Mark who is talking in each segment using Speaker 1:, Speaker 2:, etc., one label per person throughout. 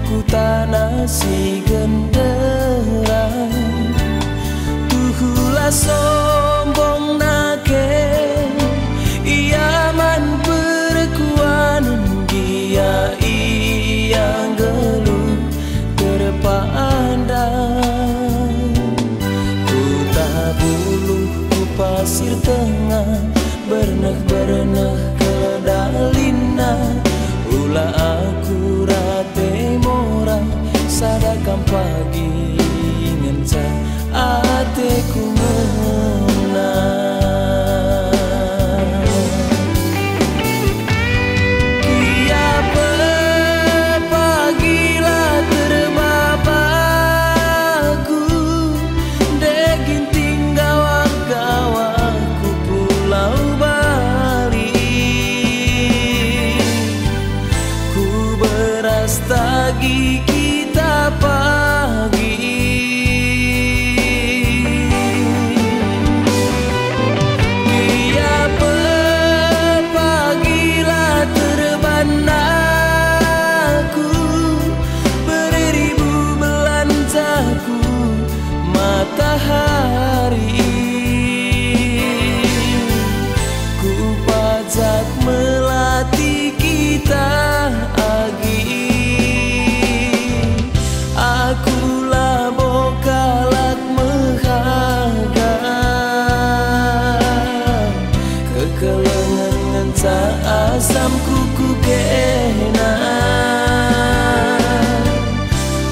Speaker 1: kuta nasi genderang tuhulah sombong nake iaman perkuanan dia yang geluh terpandang kuta buluh ku pasir tengah berneh kedalina ulah aku rate mora sadakan pagi ngenca ateku menang kia pagilah terbabaku degin tinggal gawaku pulau tagi kita pagi dia pagilah terbanaku beribu belanjaku matahari ku pajak melatih kita akulah bokalak mehaga kekelengan ngenca asam kuku kena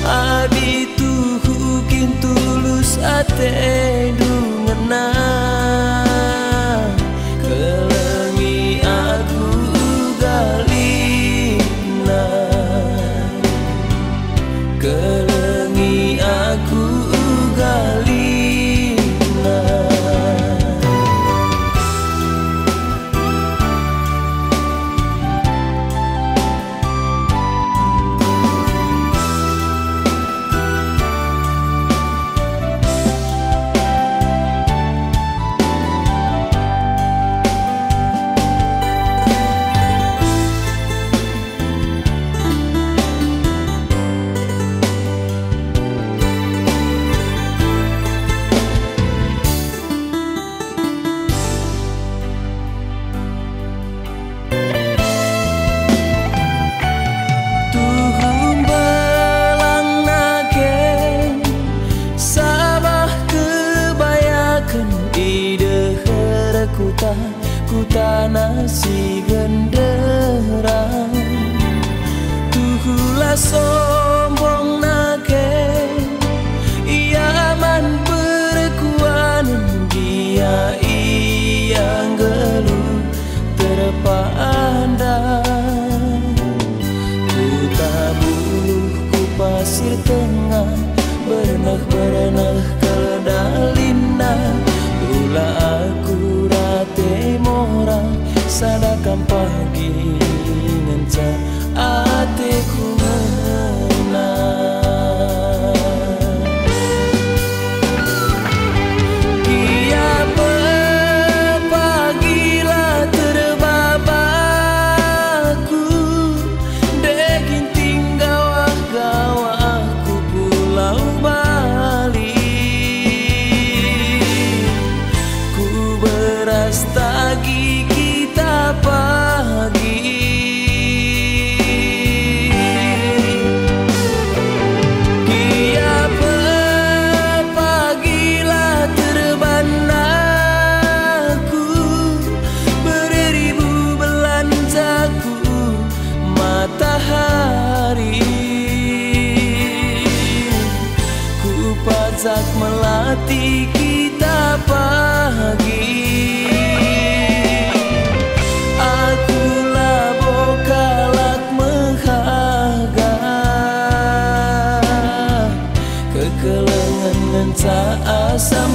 Speaker 1: adi tuhukin tulus ate dungena kelengi aku galina kelengi aku galina kuta nasi genderang tuhulah sombong nake iaman perkuanan dia yang geluh terpandang kuta buluh ku pasir tengah berneh kedalina ulah aku rate mora sadakan pagi ngenca ateku menang dia pagilah terbabaku degin tinggal gawaku pulau tagi kita pagi kia pagilah terbanaku beribu belanjaku matahari ku pajak melatih kita pagi akulah bokalak mehaga kekelengan ngenca asam